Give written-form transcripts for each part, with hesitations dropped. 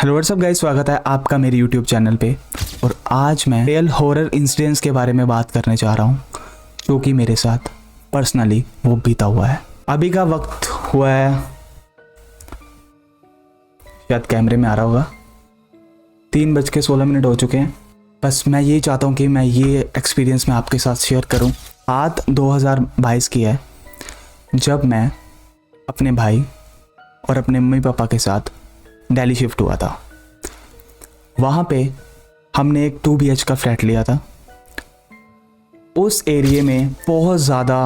Hello what's up guys, स्वागत है आपका मेरे यूट्यूब चैनल पे। और आज मैं रियल हॉरर इंसिडेंट्स के बारे में बात करने जा रहा हूँ जो कि मेरे साथ पर्सनली वो बीता हुआ है। अभी का वक्त हुआ है, शायद कैमरे में आ रहा होगा, 3:16 हो चुके हैं। बस मैं यही चाहता हूँ कि मैं ये एक्सपीरियंस मैं आपके साथ शेयर करूँ। बात 2022 की है, जब मैं अपने भाई और अपने मम्मी पापा के साथ दिल्ली शिफ्ट हुआ था। वहाँ पे हमने एक 2 BH का फ्लैट लिया था। उस एरिए में बहुत ज़्यादा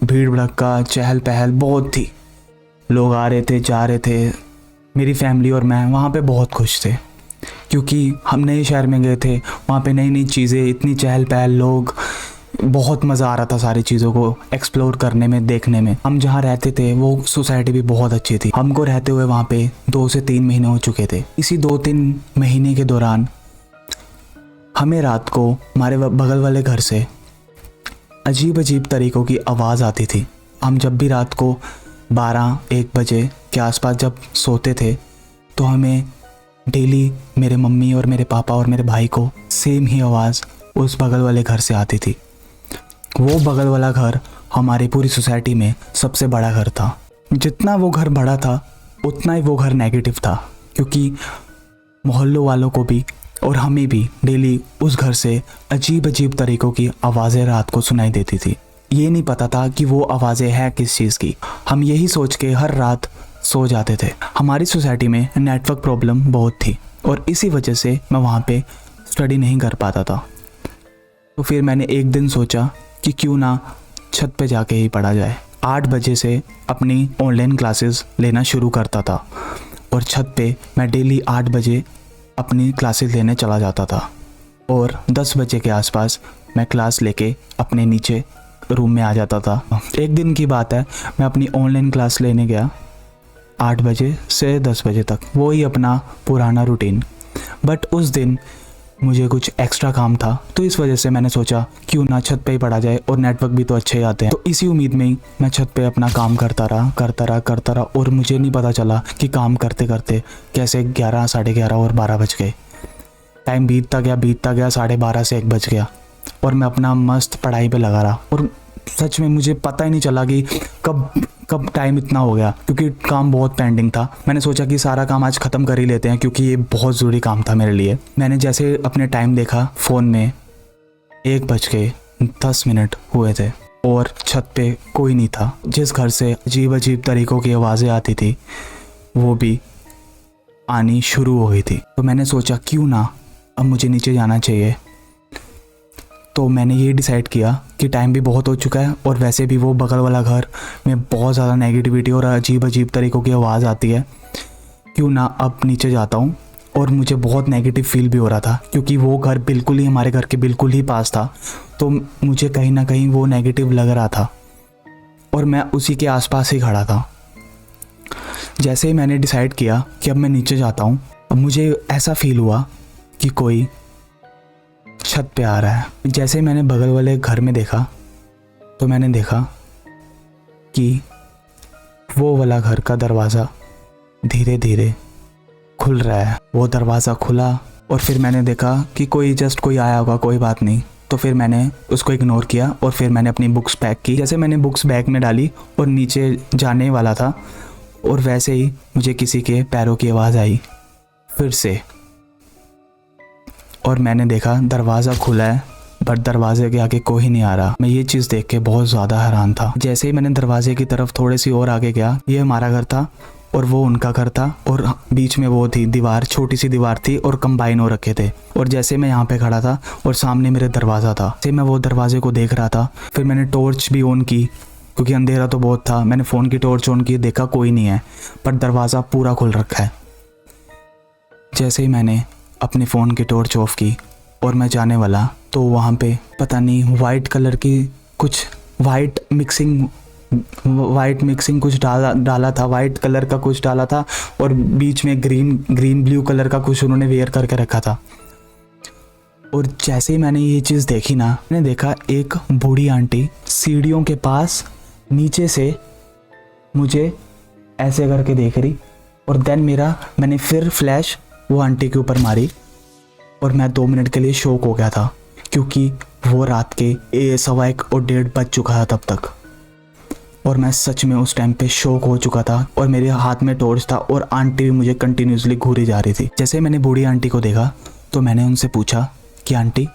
भीड़ भड़क्का, चहल पहल बहुत थी। लोग आ रहे थे, जा रहे थे। मेरी फैमिली और मैं वहाँ पे बहुत खुश थे क्योंकि हम नए शहर में गए थे। वहाँ पे नई नई चीज़ें, इतनी चहल पहल, लोग, बहुत मज़ा आ रहा था सारी चीज़ों को एक्सप्लोर करने में, देखने में। हम जहाँ रहते थे वो सोसाइटी भी बहुत अच्छी थी। हमको रहते हुए वहाँ पे 2 से 3 महीने हो चुके थे। इसी 2-3 महीने के दौरान हमें रात को हमारे बगल वाले घर से अजीब अजीब तरीक़ों की आवाज़ आती थी। हम जब भी रात को 12-1 बजे के आसपास जब सोते थे तो हमें डेली मेरे मम्मी और मेरे पापा और मेरे भाई को सेम ही आवाज़ उस बगल वाले घर से आती थी। वो बगल वाला घर हमारी पूरी सोसाइटी में सबसे बड़ा घर था। जितना वो घर बड़ा था उतना ही वो घर नेगेटिव था, क्योंकि मोहल्लों वालों को भी और हमें भी डेली उस घर से अजीब अजीब तरीक़ों की आवाज़ें रात को सुनाई देती थी। ये नहीं पता था कि वो आवाज़ें हैं किस चीज़ की। हम यही सोच के हर रात सो जाते थे। हमारी सोसाइटी में नेटवर्क प्रॉब्लम बहुत थी और इसी वजह से मैं वहाँ पे स्टडी नहीं कर पाता था। तो फिर मैंने एक दिन सोचा कि क्यों ना छत पे जाके ही पढ़ा जाए। 8 बजे से अपनी ऑनलाइन क्लासेस लेना शुरू करता था और छत पे मैं डेली 8 बजे अपनी क्लासेस लेने चला जाता था और 10 बजे के आसपास मैं क्लास लेके अपने नीचे रूम में आ जाता था। एक दिन की बात है, मैं अपनी ऑनलाइन क्लास लेने गया 8 बजे से 10 बजे तक, वो ही अपना पुराना रूटीन। बट उस दिन मुझे कुछ एक्स्ट्रा काम था, तो इस वजह से मैंने सोचा क्यों ना छत पे ही पढ़ा जाए और नेटवर्क भी तो अच्छे ही आते हैं। तो इसी उम्मीद में ही मैं छत पे अपना काम करता रहा और मुझे नहीं पता चला कि काम करते करते कैसे 11, 11:30 और 12 बज गए। टाइम बीतता गया 12:30 से 1 बज गया और मैं अपना मस्त पढ़ाई पे लगा रहा। और सच में मुझे पता ही नहीं चला कि कब टाइम इतना हो गया, क्योंकि काम बहुत पेंडिंग था। मैंने सोचा कि सारा काम आज ख़त्म कर ही लेते हैं क्योंकि ये बहुत ज़रूरी काम था मेरे लिए। मैंने जैसे अपने टाइम देखा फ़ोन में, 1:10 हुए थे और छत पे कोई नहीं था। जिस घर से अजीब अजीब तरीक़ों की आवाज़ें आती थी वो भी आनी शुरू हो गई थी। तो मैंने सोचा क्यों ना अब मुझे नीचे जाना चाहिए। तो मैंने ये डिसाइड किया कि टाइम भी बहुत हो चुका है और वैसे भी वो बगल वाला घर में बहुत ज़्यादा नेगेटिविटी और अजीब अजीब तरीक़ों की आवाज़ आती है। क्यों ना अब नीचे जाता हूँ। और मुझे बहुत नेगेटिव फील भी हो रहा था क्योंकि वो घर बिल्कुल ही हमारे घर के बिल्कुल ही पास था, तो मुझे कहीं ना कहीं वो नेगेटिव लग रहा था और मैं उसी के आसपास ही खड़ा था। जैसे ही मैंने डिसाइड किया कि अब मैं नीचे जाता हूँ, अब मुझे ऐसा फील हुआ कि कोई छत पे आ रहा है। जैसे ही मैंने बगल वाले घर में देखा तो मैंने देखा कि वो वाला घर का दरवाज़ा धीरे धीरे खुल रहा है। वो दरवाज़ा खुला और फिर मैंने देखा कि कोई आया होगा, कोई बात नहीं। तो फिर मैंने उसको इग्नोर किया और फिर मैंने अपनी बुक्स पैक की। जैसे मैंने बुक्स बैग में डाली और नीचे जाने वाला था और वैसे ही मुझे किसी के पैरों की आवाज़ आई फिर से। और मैंने देखा दरवाज़ा खुला है बट दरवाजे के आगे कोई नहीं आ रहा। मैं ये चीज़ देख के बहुत ज़्यादा हैरान था। जैसे ही मैंने दरवाजे की तरफ थोड़ी सी और आगे गया, ये हमारा घर था और वो उनका घर था और बीच में वो थी दीवार, छोटी सी दीवार थी और कंबाइन हो रखे थे। और जैसे मैं यहाँ पे खड़ा था और सामने मेरे दरवाज़ा था, जैसे मैं वो दरवाजे को देख रहा था, फिर मैंने टॉर्च भी ऑन की क्योंकि अंधेरा तो बहुत था। मैंने फ़ोन की टॉर्च ऑन की, देखा कोई नहीं है पर दरवाज़ा पूरा खुल रखा है। जैसे ही मैंने अपने फ़ोन की टॉर्च ऑफ की और मैं जाने वाला तो वहाँ पे पता नहीं वाइट कलर की कुछ वाइट मिक्सिंग कुछ डाला था, वाइट कलर का कुछ डाला था और बीच में ग्रीन ब्लू कलर का कुछ उन्होंने वेयर करके रखा था। और जैसे ही मैंने ये चीज़ देखी ना, मैंने देखा एक बूढ़ी आंटी सीढ़ियों के पास नीचे से मुझे ऐसे करके देख रही और देन मैंने फिर फ्लैश वो आंटी के ऊपर मारी और मैं 2 मिनट के लिए शॉक हो गया था, क्योंकि वो रात के 1:15 और 1:30 बज चुका था तब तक। और मैं सच में उस टाइम पे शॉक हो चुका था और मेरे हाथ में टॉर्च था और आंटी भी मुझे कंटिन्यूसली घूरी जा रही थी। जैसे मैंने बूढ़ी आंटी को देखा तो मैंने उनसे पूछा कि आंटी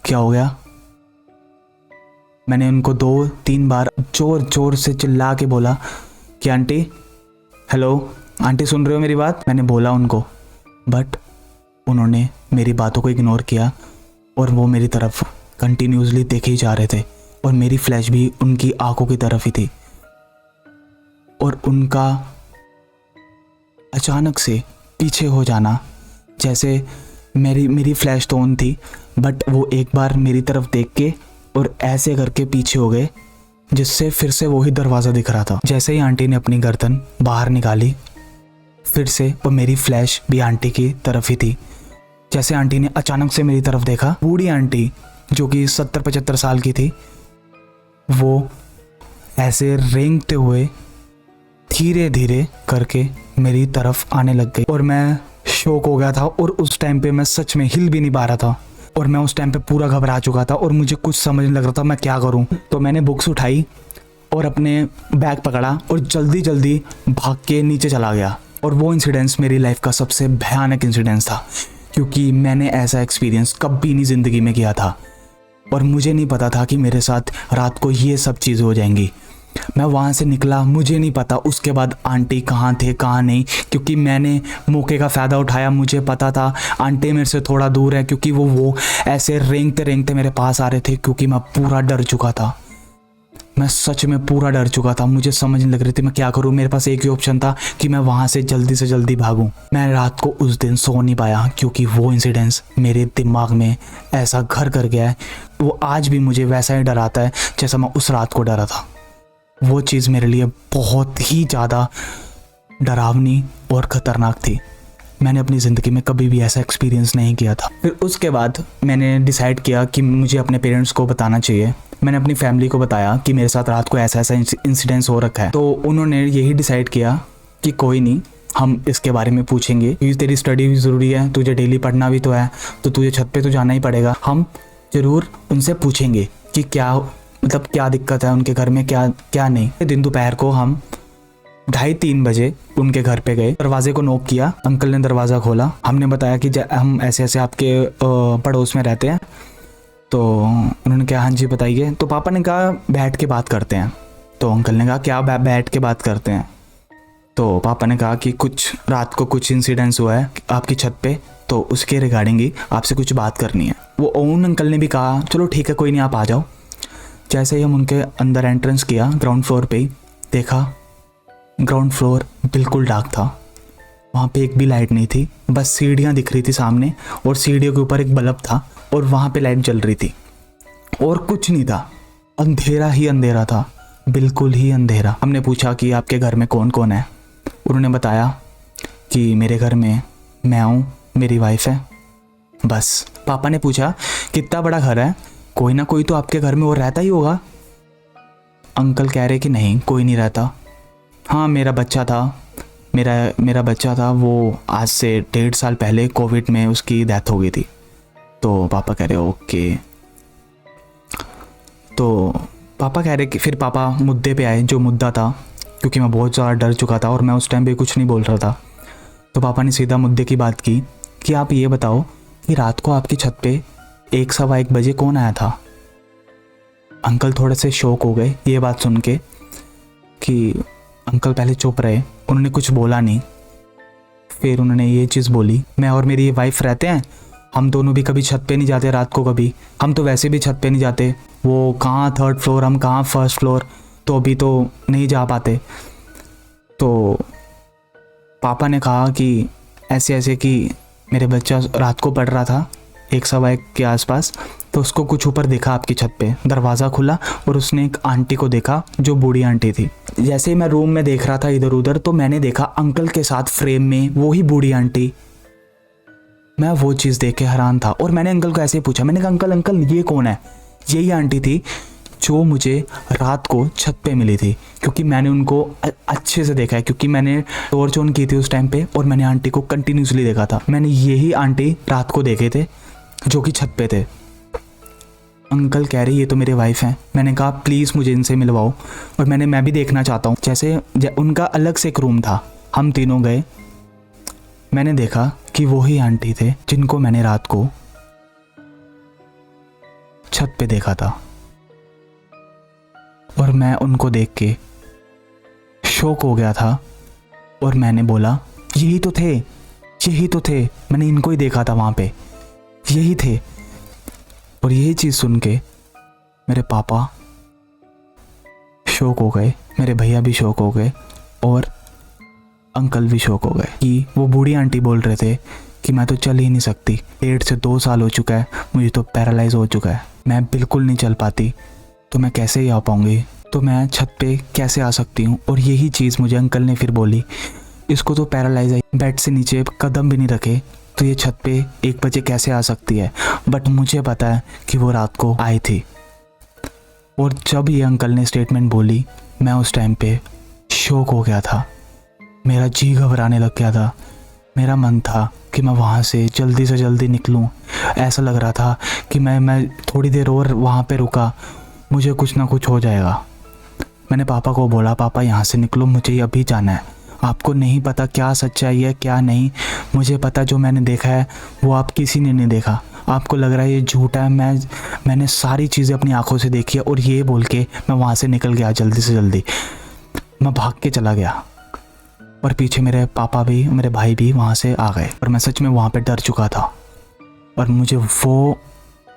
क्या हो गया। मैंने उनको 2-3 बार जोर जोर से चिल्ला के बोला कि आंटी, हेलो आंटी, सुन रहे हो मेरी बात। मैंने बोला उनको, बट उन्होंने मेरी बातों को इग्नोर किया और वो मेरी तरफ कंटिन्यूसली देखे ही जा रहे थे और मेरी फ्लैश भी उनकी आंखों की तरफ ही थी। और उनका अचानक से पीछे हो जाना, जैसे मेरी फ्लैश तो ऑन थी, बट वो एक बार मेरी तरफ देख के और ऐसे करके पीछे हो गए, जिससे फिर से वही दरवाज़ा दिख रहा था। जैसे ही आंटी ने अपनी गर्दन बाहर निकाली फिर से, और मेरी फ्लैश भी आंटी की तरफ ही थी। जैसे आंटी ने अचानक से मेरी तरफ देखा, बूढ़ी आंटी जो कि 70-75 साल की थी, वो ऐसे रेंगते हुए धीरे धीरे करके मेरी तरफ आने लग गई और मैं शॉक हो गया था। और उस टाइम पे मैं सच में हिल भी नहीं पा रहा था और मैं उस टाइम पे पूरा घबरा चुका था और मुझे कुछ समझ नहीं लग रहा था मैं क्या करूं। तो मैंने बुक्स उठाई और अपने बैग पकड़ा और जल्दी जल्दी भाग के नीचे चला गया। और वो इंसिडेंस मेरी लाइफ का सबसे भयानक इंसिडेंस था, क्योंकि मैंने ऐसा एक्सपीरियंस कभी नहीं ज़िंदगी में किया था और मुझे नहीं पता था कि मेरे साथ रात को ये सब चीज़ें हो जाएंगी। मैं वहाँ से निकला, मुझे नहीं पता उसके बाद आंटी कहाँ थे कहाँ नहीं, क्योंकि मैंने मौके का फ़ायदा उठाया। मुझे पता था आंटी मेरे से थोड़ा दूर है, क्योंकि वो ऐसे रेंगते रेंगते मेरे पास आ रहे थे, क्योंकि मैं पूरा डर चुका था। मैं सच में पूरा डर चुका था, मुझे समझ नहीं लग रही थी मैं क्या करूं। मेरे पास एक ही ऑप्शन था कि मैं वहाँ से जल्दी भागूं। मैं रात को उस दिन सो नहीं पाया, क्योंकि वो इंसिडेंस मेरे दिमाग में ऐसा घर कर गया है। वो आज भी मुझे वैसा ही डराता है जैसा मैं उस रात को डरा था। वो चीज़ मेरे लिए बहुत ही ज़्यादा डरावनी और ख़तरनाक थी। मैंने अपनी ज़िंदगी में कभी भी ऐसा एक्सपीरियंस नहीं किया था। फिर उसके बाद मैंने डिसाइड किया कि मुझे अपने पेरेंट्स को बताना चाहिए। मैंने अपनी फैमिली को बताया कि मेरे साथ रात को ऐसा इंसिडेंस हो रखा है। तो उन्होंने यही डिसाइड किया कि कोई नहीं, हम इसके बारे में पूछेंगे, क्योंकि तेरी स्टडी भी ज़रूरी है, तुझे डेली पढ़ना भी तो है, तो तुझे छत पे तो जाना ही पड़ेगा। हम ज़रूर उनसे पूछेंगे कि क्या मतलब क्या दिक्कत है उनके घर में, क्या नहीं। दिन दोपहर को हम 2:30-3 बजे उनके घर पे गए, दरवाजे को नॉक किया। अंकल ने दरवाज़ा खोला। हमने बताया कि हम ऐसे ऐसे आपके पड़ोस में रहते हैं। तो उन्होंने कहा हाँ जी बताइए। तो पापा ने कहा बैठ के बात करते हैं। तो अंकल ने कहा क्या बैठ के बात करते हैं। तो पापा ने कहा कि कुछ रात को कुछ इंसिडेंस हुआ है आपकी छत पे, तो उसके रिगार्डिंग ही आपसे कुछ बात करनी है। वो ओन अंकल ने भी कहा चलो ठीक है कोई नहीं, आप आ जाओ। जैसे ही हम उनके अंदर एंट्रेंस किया, ग्राउंड फ्लोर पे ही देखा, ग्राउंड फ्लोर बिल्कुल डार्क था। वहाँ पे एक भी लाइट नहीं थी, बस सीढ़ियाँ दिख रही थी सामने और सीढ़ियों के ऊपर एक बल्ब था और वहाँ पे लाइट जल रही थी और कुछ नहीं था। अंधेरा ही अंधेरा था, बिल्कुल ही अंधेरा। हमने पूछा कि आपके घर में कौन कौन है। उन्होंने बताया कि मेरे घर में मैं हूँ, मेरी वाइफ है, बस। पापा ने पूछा कितना बड़ा घर है, कोई ना कोई तो आपके घर में और रहता ही होगा। अंकल कह रहे कि नहीं कोई नहीं रहता। हाँ मेरा बच्चा था, मेरा बच्चा था, वो आज से 1.5 साल पहले कोविड में उसकी डेथ हो गई थी। तो पापा कह रहे ओके। तो पापा कह रहे कि फिर पापा मुद्दे पे आए, जो मुद्दा था, क्योंकि मैं बहुत ज़्यादा डर चुका था और मैं उस टाइम पे कुछ नहीं बोल रहा था। तो पापा ने सीधा मुद्दे की बात की कि आप ये बताओ कि रात को आपकी छत पे 1:15 बजे कौन आया था। अंकल थोड़े से शॉक हो गए ये बात सुन के कि अंकल पहले चुप रहे, उन्होंने कुछ बोला नहीं। फिर उन्होंने ये चीज़ बोली, मैं और मेरी वाइफ रहते हैं, हम दोनों भी कभी छत पे नहीं जाते रात को कभी, हम तो वैसे भी छत पे नहीं जाते, वो कहाँ 3rd फ्लोर हम कहाँ 1st फ्लोर, तो अभी तो नहीं जा पाते। तो पापा ने कहा कि ऐसे ऐसे कि मेरे बच्चा रात को पढ़ रहा था 1:15 के आसपास, तो उसको कुछ ऊपर देखा आपकी छत पे, दरवाज़ा खुला और उसने एक आंटी को देखा जो बूढ़ी आंटी थी। जैसे ही मैं रूम में देख रहा था इधर उधर, तो मैंने देखा अंकल के साथ फ्रेम में वो ही बूढ़ी आंटी। मैं वो चीज़ देख के हैरान था और मैंने अंकल को ऐसे ही पूछा, मैंने कहा अंकल ये कौन है। यही आंटी थी जो मुझे रात को छत पे मिली थी, क्योंकि मैंने उनको अच्छे से देखा है, क्योंकि मैंने टॉर्च ऑन की थी उस टाइम पे और मैंने आंटी को कंटिन्यूसली देखा था। मैंने यही आंटी रात को देखे थे जो कि छत पे थे। अंकल कह रही ये तो मेरे वाइफ हैं। मैंने कहा प्लीज़ मुझे इनसे मिलवाओ, और मैं भी देखना चाहता हूँ। जैसे उनका अलग से एक रूम था, हम तीनों गए। मैंने देखा कि वही आंटी थे जिनको मैंने रात को छत पे देखा था, और मैं उनको देख के शॉक हो गया था। और मैंने बोला यही तो थे, यही तो थे, मैंने इनको ही देखा था वहाँ पे, यही थे। और यही चीज़ सुन के मेरे पापा शॉक हो गए, मेरे भैया भी शॉक हो गए, और अंकल भी शॉक हो गए कि वो बूढ़ी आंटी बोल रहे थे कि मैं तो चल ही नहीं सकती, 1.5 से 2 साल हो चुका है, मुझे तो पैरालाइज हो चुका है, मैं बिल्कुल नहीं चल पाती, तो मैं कैसे ही आ पाऊँगी, तो मैं छत पे कैसे आ सकती हूँ। और यही चीज़ मुझे अंकल ने फिर बोली, इसको तो पैरालाइज है, बेड से नीचे कदम भी नहीं रखे, तो ये छत पे 1 बजे कैसे आ सकती है। बट मुझे पता है कि वो रात को आई थी। और जब ये अंकल ने स्टेटमेंट बोली, मैं उस टाइम पे शॉक हो गया था, मेरा जी घबराने लग गया था। मेरा मन था कि मैं वहाँ से जल्दी निकलूँ। ऐसा लग रहा था कि मैं थोड़ी देर और वहाँ पे रुका, मुझे कुछ ना कुछ हो जाएगा। मैंने पापा को बोला, पापा यहाँ से निकलो, मुझे अभी जाना है। आपको नहीं पता क्या सच्चाई है क्या नहीं, मुझे पता जो मैंने देखा है वो आप किसी ने नहीं देखा। आपको लग रहा है ये झूठा है, मैंने सारी चीज़ें अपनी आंखों से देखी है। और ये बोल के मैं वहाँ से निकल गया जल्दी से जल्दी, मैं भाग के चला गया। और पीछे मेरे पापा भी, मेरे भाई भी वहाँ से आ गए। और मैं सच में वहाँ पे डर चुका था, और मुझे वो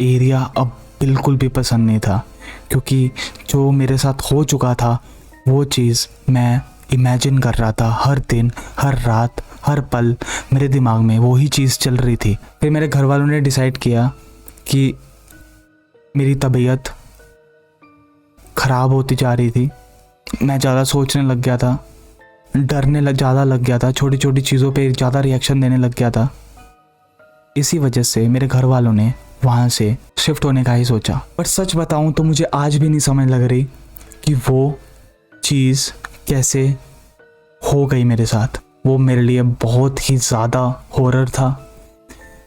एरिया अब बिल्कुल भी पसंद नहीं था, क्योंकि जो मेरे साथ हो चुका था वो चीज़ मैं इमेजिन कर रहा था। हर दिन, हर रात, हर पल मेरे दिमाग में वही चीज़ चल रही थी। फिर मेरे घर वालों ने डिसाइड किया कि मेरी तबीयत ख़राब होती जा रही थी, मैं ज़्यादा सोचने लग गया था, डरने ज़्यादा लग गया था, छोटी छोटी चीज़ों पे ज़्यादा रिएक्शन देने लग गया था। इसी वजह से मेरे घर वालों ने वहाँ से शिफ्ट होने का ही सोचा। पर सच बताऊँ तो मुझे आज भी नहीं समझ लग रही कि वो चीज़ कैसे हो गई मेरे साथ। वो मेरे लिए बहुत ही ज़्यादा हॉरर था।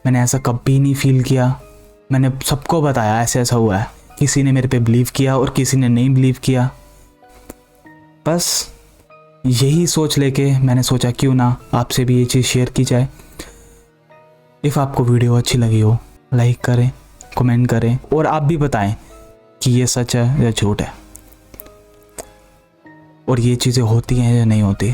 मैंने ऐसा कभी नहीं फील किया। मैंने सबको बताया ऐसे ऐसा हुआ है, किसी ने मेरे पे बिलीव किया और किसी ने नहीं बिलीव किया। बस यही सोच लेके मैंने सोचा क्यों ना आपसे भी ये चीज़ शेयर की जाए। इफ़ आपको वीडियो अच्छी लगी हो, लाइक करें, कमेंट करें, और आप भी बताएं कि ये सच है या झूठ है, और ये चीज़ें होती हैं या नहीं होती।